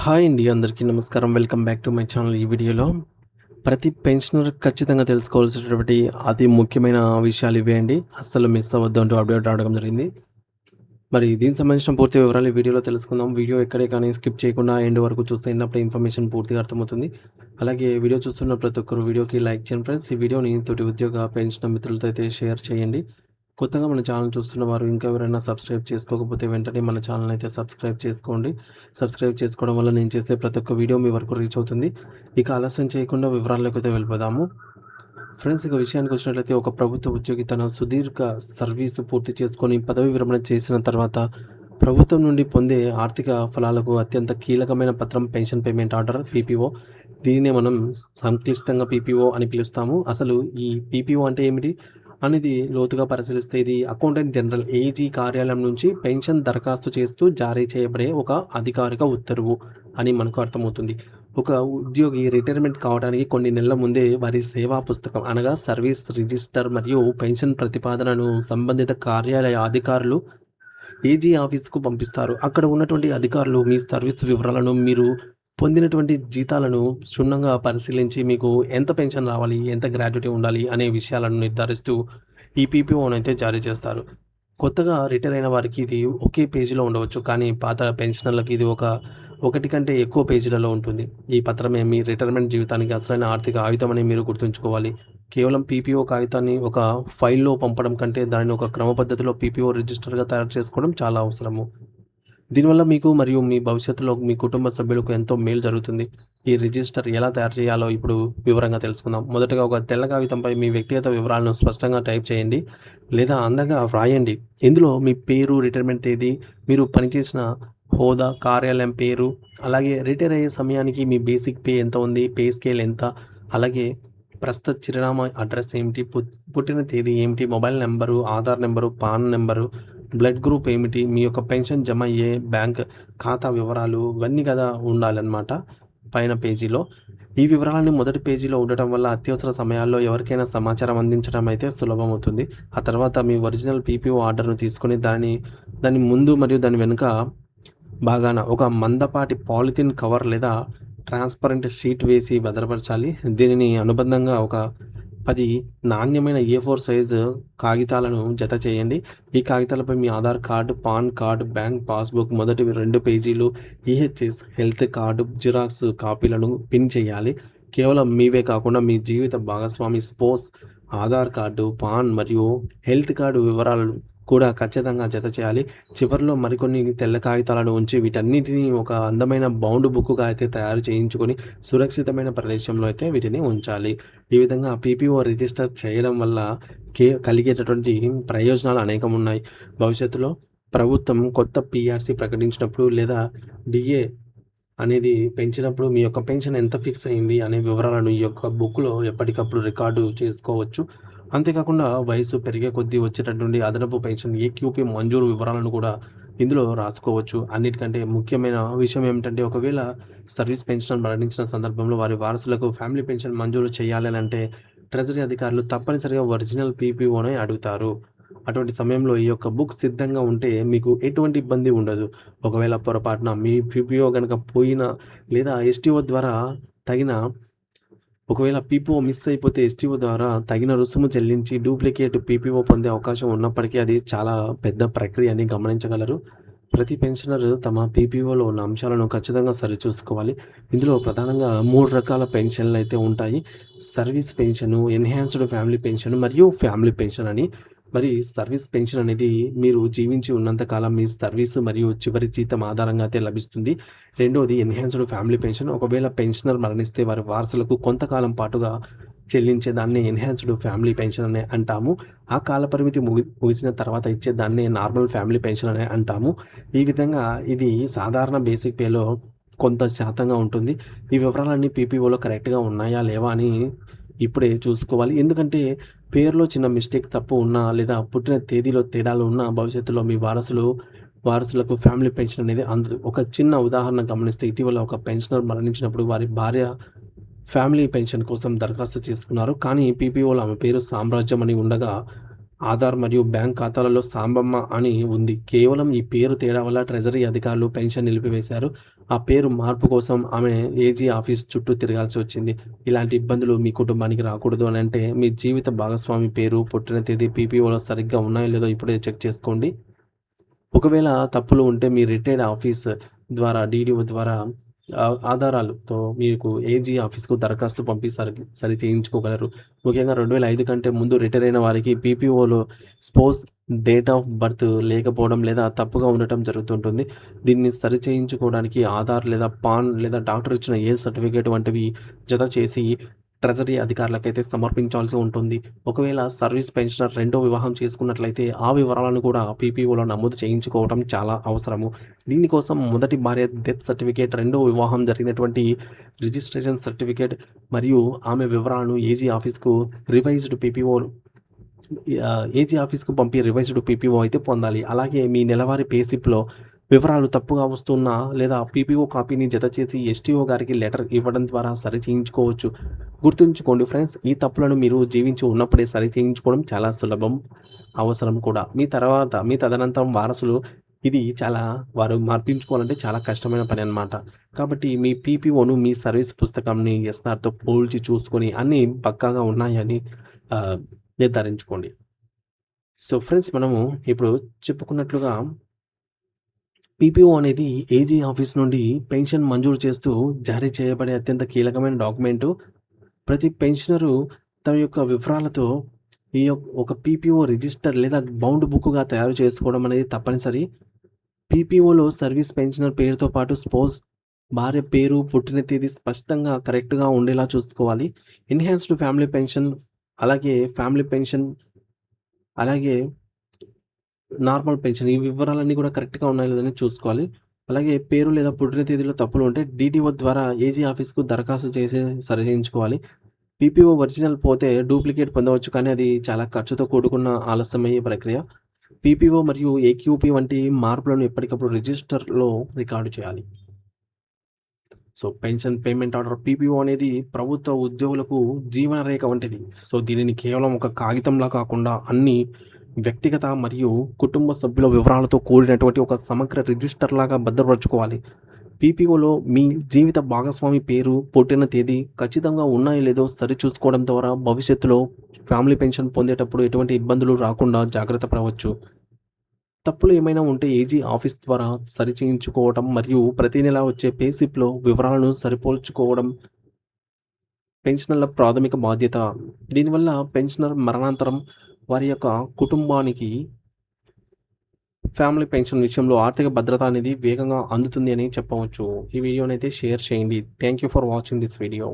Hi అండి. అందరికీ నమస్కారం. Welcome back to my channel. ఈ వీడియోలో ప్రతి పెన్షనర్ ఖచ్చితంగా తెలుసుకోవాల్సినటువంటి అతి ముఖ్యమైన విషయాలు ఇవే అండి. అస్సలు మిస్ అవ్వద్దు అంటూ అప్డేట్ రావడం జరిగింది. మరి దీనికి సంబంధించిన పూర్తి వివరాలు ఈ వీడియోలో తెలుసుకుందాం. వీడియో ఎక్కడే కానీ స్కిప్ చేయకుండా ఎండ్ వరకు చూస్తే అప్పుడే ఇన్ఫర్మేషన్ పూర్తిగా అర్థమవుతుంది. అలాగే వీడియో చూస్తున్న ప్రతి ఒక్కరు వీడియోకి లైక్ చేయండి ఫ్రెండ్స్. ఈ వీడియోని తోటి ఉద్యోగ పెన్షన్ మిత్రులతో అయితే షేర్ చేయండి. కొత్తగా మన ఛానల్ చూస్తున్న వారు ఇంకా ఎవరైనా సబ్స్క్రైబ్ చేసుకోకపోతే వెంటనే మన ఛానల్ అయితే సబ్స్క్రైబ్ చేసుకోండి. సబ్స్క్రైబ్ చేసుకోవడం వల్ల నేను చేసే ప్రతి ఒక్క వీడియో మీ వరకు రీచ్ అవుతుంది. ఇక ఆలస్యం చేయకుండా వివరాల్లోకి అయితే వెళ్ళిపోదాము. ఫ్రెండ్స్, ఇక విషయానికి వచ్చినట్లయితే ఒక ప్రభుత్వ ఉద్యోగి తన సుదీర్ఘ సర్వీసు పూర్తి చేసుకొని పదవి విరమణ చేసిన తర్వాత ప్రభుత్వం నుండి పొందే ఆర్థిక ఫలాలకు అత్యంత కీలకమైన పత్రం పెన్షన్ పేమెంట్ ఆర్డర్ పీపీఓ. దీనినే మనం సంక్లిష్టంగా పీపీఓ అని పిలుస్తాము. అసలు ఈ పీపీఓ అంటే ఏమిటి అనేది లోతుగా పరిశీలిస్తే ఇది అకౌంటెంట్ జనరల్ ఏజీ కార్యాలయం నుంచి పెన్షన్ దరఖాస్తు చేస్తూ జారీ చేయబడే ఒక అధికారిక ఉత్తర్వు అని మనకు అర్థమవుతుంది. ఒక ఉద్యోగి రిటైర్మెంట్ కావడానికి కొన్ని నెలల ముందే వారి సేవా పుస్తకం అనగా సర్వీస్ రిజిస్టర్ మరియు పెన్షన్ ప్రతిపాదనను సంబంధిత కార్యాలయ అధికారులు ఏజీ ఆఫీస్కు పంపిస్తారు. అక్కడ ఉన్నటువంటి అధికారులు మీ సర్వీస్ వివరాలను, మీరు పొందినటువంటి జీతాలను క్షుణ్ణంగా పరిశీలించి మీకు ఎంత పెన్షన్ రావాలి, ఎంత గ్రాట్యుటీ ఉండాలి అనే విషయాలను నిర్ధారిస్తూ ఈ పీపీఓను అయితే జారీ చేస్తారు. కొత్తగా రిటైర్ అయిన వారికి ఇది ఒకే పేజీలో ఉండవచ్చు, కానీ పాత పెన్షనర్లకు ఇది ఒకటి కంటే ఎక్కువ పేజీలలో ఉంటుంది. ఈ పత్రమే మీ రిటైర్మెంట్ జీవితానికి అసలైన ఆర్థిక ఆయుధమని మీరు గుర్తుంచుకోవాలి. కేవలం పీపీఓ కాగితాన్ని ఒక ఫైల్లో పంపడం కంటే దానిని ఒక క్రమ పద్ధతిలో పీపీఓ రిజిస్టర్గా తయారు చేసుకోవడం చాలా అవసరము. దీనివల్ల మీకు మరియు మీ భవిష్యత్తులో మీ కుటుంబ సభ్యులకు ఎంతో మేలు జరుగుతుంది. ఈ రిజిస్టర్ ఎలా తయారు చేయాలో ఇప్పుడు వివరంగా తెలుసుకుందాం. మొదటగా ఒక తెల్ల కాగితంపై మీ వ్యక్తిగత వివరాలను స్పష్టంగా టైప్ చేయండి లేదా అందంగా వ్రాయండి. ఇందులో మీ పేరు, రిటైర్మెంట్ తేదీ, మీరు పనిచేసిన హోదా, కార్యాలయం పేరు, అలాగే రిటైర్ అయ్యే సమయానికి మీ బేసిక్ పే ఎంత ఉంది, పే స్కేల్ ఎంత, అలాగే ప్రస్తుత చిరునామా అడ్రస్ ఏమిటి, పుట్టిన తేదీ ఏమిటి, mobile number, Aadhaar number, pan number, blood group ఏమిటి, మీ యొక్క పెన్షన్ జమ అయ్యే బ్యాంక్ ఖాతా వివరాలు ఇవన్నీ కదా ఉండాలన్నమాట పైన పేజీలో. ఈ వివరాలన్నీ మొదటి పేజీలో ఉండటం వల్ల అత్యవసర సమయాల్లో ఎవరికైనా సమాచారం అందించడం అయితే సులభం అవుతుంది. ఆ తర్వాత మీ ఒరిజినల్ పీపీఓ ఆర్డర్ను తీసుకొని దాని ముందు మరియు దాని వెనుక బాగాన ఒక మందపాటి పాలిథిన్ కవర్ లేదా ట్రాన్స్పరెంట్ షీట్ వేసి భద్రపరచాలి. దీనిని అనుబంధంగా ఒక 10 నాణ్యమైన A4 సైజు కాగితాలను జత చేయండి. ఈ కాగితాలపై మీ Aadhaar card, PAN card, bank passbook మొదటి 2 పేజీలు, ఈహెచ్ఎస్ హెల్త్ కార్డు జిరాక్స్ కాపీలను పిన్ చేయాలి. కేవలం మీవే కాకుండా మీ జీవిత భాగస్వామి స్పోస్ ఆధార్ కార్డు, పాన్ మరియు హెల్త్ కార్డు వివరాలు కూడా ఖచ్చితంగా జత చేయాలి. చివరిలో మరికొన్ని తెల్ల కాగితాలను ఉంచి వీటన్నిటిని ఒక అందమైన బౌండ్ బుక్గా అయితే తయారు చేయించుకొని సురక్షితమైన ప్రదేశంలో అయితే వీటిని ఉంచాలి. ఈ విధంగా పీపీఓ రిజిస్టర్ చేయడం వల్ల కలిగేటటువంటి ప్రయోజనాలు అనేకం ఉన్నాయి. భవిష్యత్తులో ప్రభుత్వం కొత్త పిఆర్సీ ప్రకటించినప్పుడు లేదా డిఏ అనేది పెంచినప్పుడు మీ యొక్క పెన్షన్ ఎంత ఫిక్స్ అయింది అనే వివరాలను ఈ యొక్క బుక్లో ఎప్పటికప్పుడు రికార్డు చేసుకోవచ్చు. అంతేకాకుండా వయసు పెరిగే కొద్దీ వచ్చేటటువంటి అదనపు పెన్షన్ ఏక్యూపీ మంజూరు వివరాలను కూడా ఇందులో రాసుకోవచ్చు. అన్నిటికంటే ముఖ్యమైన విషయం ఏమిటంటే, ఒకవేళ సర్వీస్ పెన్షన్ మరణించిన సందర్భంలో వారి వారసులకు ఫ్యామిలీ పెన్షన్ మంజూరు చేయాలని అంటే ట్రెజరీ అధికారులు తప్పనిసరిగా ఒరిజినల్ పీపీఓనే అడుగుతారు. అటువంటి సమయంలో ఈ యొక్క బుక్ సిద్ధంగా ఉంటే మీకు ఎటువంటి ఇబ్బంది ఉండదు. ఒకవేళ పొరపాటున మీ పీపీఓ కనుక పోయినా లేదా ఎస్టీఓ ద్వారా తగిన ఒకవేళ పీపీఓ మిస్ అయిపోతే ఎస్టీఓ ద్వారా తగిన రుసుము చెల్లించి డూప్లికేట్ పీపీఓ పొందే అవకాశం ఉన్నప్పటికీ అది చాలా పెద్ద ప్రక్రియ అని గమనించగలరు. ప్రతి పెన్షనర్ తమ పీపీఓలో ఉన్న అంశాలను ఖచ్చితంగా సరిచూసుకోవాలి. ఇందులో ప్రధానంగా 3 రకాల పెన్షన్లు అయితే ఉంటాయి. Service pension, enhanced family pension మరియు ఫ్యామిలీ పెన్షన్ అని. మరి సర్వీస్ పెన్షన్ అనేది మీరు జీవించి ఉన్నంతకాలం మీ సర్వీసు మరియు చివరి జీతం ఆధారంగా అయితే లభిస్తుంది. రెండోది ఎన్హాన్స్డ్ ఫ్యామిలీ పెన్షన్. ఒకవేళ పెన్షనర్ మరణిస్తే వారి వారసులకు కొంతకాలం పాటుగా చెల్లించే దాన్ని ఎన్హాన్స్డ్ ఫ్యామిలీ పెన్షన్ అని అంటాము. ఆ కాల పరిమితి ముగిసిన తర్వాత ఇచ్చే దాన్ని నార్మల్ ఫ్యామిలీ పెన్షన్ అని అంటాము. ఈ విధంగా ఇది సాధారణ బేసిక్ పేలో కొంత శాతంగా ఉంటుంది. ఈ వివరాలన్నీ పీపీఓలో కరెక్ట్గా ఉన్నాయా లేవా అని ఇప్పుడే చూసుకోవాలి. ఎందుకంటే పేరులో చిన్న మిస్టేక్, తప్పు ఉన్నా లేదా పుట్టిన తేదీలో తేడాలు ఉన్నా భవిష్యత్తులో మీ వారసులకు ఫ్యామిలీ పెన్షన్ అనేది అందదు. ఒక చిన్న ఉదాహరణ గమనిస్తే, ఇటీవల ఒక పెన్షనర్ మరణించినప్పుడు వారి భార్య ఫ్యామిలీ పెన్షన్ కోసం దరఖాస్తు చేసుకున్నారు. కానీ పీపీఓలో ఆమె పేరు సామ్రాజ్యం అని ఉండగా ఆధార్ మరియు బ్యాంక్ ఖాతాలలో సాంబమ్మ అని ఉంది. కేవలం ఈ పేరు తేడా వల్ల ట్రెజరీ అధికారులు పెన్షన్ నిలిపివేశారు. ఆ పేరు మార్పు కోసం ఆమె ఏజీ ఆఫీస్ చుట్టూ తిరగాల్సి వచ్చింది. ఇలాంటి ఇబ్బందులు మీ కుటుంబానికి రాకూడదు అని అంటే మీ జీవిత భాగస్వామి పేరు, పుట్టిన తేదీ పీపీఓలో సరిగ్గా ఉన్నాయో లేదో ఇప్పుడే చెక్ చేసుకోండి. ఒకవేళ తప్పులు ఉంటే మీ రిటైర్డ్ ఆఫీస్ ద్వారా డీడీఓ ద్వారా ఆధారాలతో మీకు ఏజీ ఆఫీస్కు దరఖాస్తు పంపి సరి చేయించుకోగలరు. ముఖ్యంగా 2005 కంటే ముందు రిటైర్ అయిన వారికి పీపీఓలో స్పోజ్ డేట్ ఆఫ్ బర్త్ లేకపోవడం లేదా తప్పుగా ఉండటం జరుగుతుంటుంది. దీన్ని సరి చేయించుకోవడానికి ఆధార్ లేదా పాన్ లేదా డాక్టర్ ఇచ్చిన ఏ సర్టిఫికేట్ వంటివి జత చేసి ట్రెజరీ అధికారులకైతే సమర్పించాల్సి ఉంటుంది. ఒకవేళ సర్వీస్ పెన్షనర్ రెండో వివాహం చేసుకున్నట్లయితే ఆ వివరాలను కూడా పీపీఓలో నమోదు చేయించుకోవడం చాలా అవసరము. దీనికోసం మొదటి భార్య డెత్ సర్టిఫికేట్, రెండో వివాహం జరిగినటువంటి రిజిస్ట్రేషన్ సర్టిఫికేట్ మరియు ఆమె వివరాలను ఏజీ ఆఫీస్కు ఏజీ ఆఫీస్కు పంపి రివైజ్డ్ పీపీఓ అయితే పొందాలి. అలాగే మీ నెలవారీ పేసిప్లో వివరాలు తప్పుగా వస్తున్నా లేదా పీపీఓ కాపీని జత చేసి ఎస్టీఓ గారికి లెటర్ ఇవ్వడం ద్వారా సరి చేయించుకోవచ్చు. గుర్తుంచుకోండి ఫ్రెండ్స్, ఈ తప్పులను మీరు జీవించి ఉన్నప్పుడే సరి చేయించుకోవడం చాలా సులభం, అవసరం కూడా. మీ తదనంతరం వారసులు ఇది వారు మార్పించుకోవాలంటే చాలా కష్టమైన పని అన్నమాట. కాబట్టి మీ పీపీఓను మీ సర్వీస్ పుస్తకంని ఎస్ఆర్తో పోల్చి చూసుకొని అన్నీ పక్కాగా ఉన్నాయని నిర్ధారించుకోండి. సో ఫ్రెండ్స్, మనము ఇప్పుడు చెప్పుకున్నట్లుగా పీపీఓ అనేది ఏజీ ఆఫీస్ నుండి పెన్షన్ మంజూరు చేస్తూ జారీ చేయబడే అత్యంత కీలకమైన డాక్యుమెంటు. ప్రతి పెన్షనరు తమ యొక్క వివరాలతో ఒక పీపీఓ రిజిస్టర్ లేదా బౌండ్ బుక్గా తయారు చేసుకోవడం అనేది తప్పనిసరి. పీపీఓలో సర్వీస్ పెన్షనర్ పేరుతో పాటు స్పోజ్ భార్య పేరు, పుట్టిన తేదీ స్పష్టంగా కరెక్ట్గా ఉండేలా చూసుకోవాలి. ఎన్హాన్స్డ్ ఫ్యామిలీ పెన్షన్, అలాగే ఫ్యామిలీ పెన్షన్, అలాగే నార్మల్ పెన్షన్, ఈ వివరాలన్నీ కూడా కరెక్ట్గా ఉన్నాయో లేదని చూసుకోవాలి. అలాగే పేరు లేదా పుట్టిన తేదీలో తప్పులు ఉంటే డీటీఓ ద్వారా ఏజీ ఆఫీస్కు దరఖాస్తు చేసి సరిచేయించుకోవాలి. పీపీఓ ఒరిజినల్ పోతే డూప్లికేట్ పొందవచ్చు, కానీ అది చాలా ఖర్చుతో కూడుకున్న ఆలస్యమయ్యే ప్రక్రియ. పీపీఓ మరియు ఏక్యూపీ వంటి మార్పులను ఎప్పటికప్పుడు రిజిస్టర్లో రికార్డు చేయాలి. So pension payment order, PPO అనేది ప్రభుత్వ ఉద్యోగులకు జీవన రేఖ వంటిది. సో దీనిని కేవలం ఒక కాగితంలా కాకుండా అన్ని వ్యక్తిగత మరియు కుటుంబ సభ్యుల వివరాలతో కూడినటువంటి ఒక సమగ్ర రిజిస్టర్ లాగా భద్రపరచుకోవాలి. పీపీఓలో మీ జీవిత భాగస్వామి పేరు, పుట్టిన తేదీ ఖచ్చితంగా ఉన్నాయో లేదో సరిచూసుకోవడం ద్వారా భవిష్యత్తులో ఫ్యామిలీ పెన్షన్ పొందేటప్పుడు ఎటువంటి ఇబ్బందులు రాకుండా జాగ్రత్త పడవచ్చు. తప్పులు ఏమైనా ఉంటే ఏజీ ఆఫీస్ ద్వారా సరిచేయించుకోవడం మరియు ప్రతి నెల వచ్చే పేసిప్లో వివరాలను సరిపోల్చుకోవడం పెన్షనర్ల ప్రాథమిక బాధ్యత. దీనివల్ల పెన్షనర్ మరణాంతరం వారి యొక్క కుటుంబానికి ఫ్యామిలీ పెన్షన్ విషయంలో ఆర్థిక భద్రత అనేది వేగంగా అందుతుంది అని చెప్పవచ్చు. ఈ వీడియోనైతే షేర్ చేయండి. Thank you for watching this video.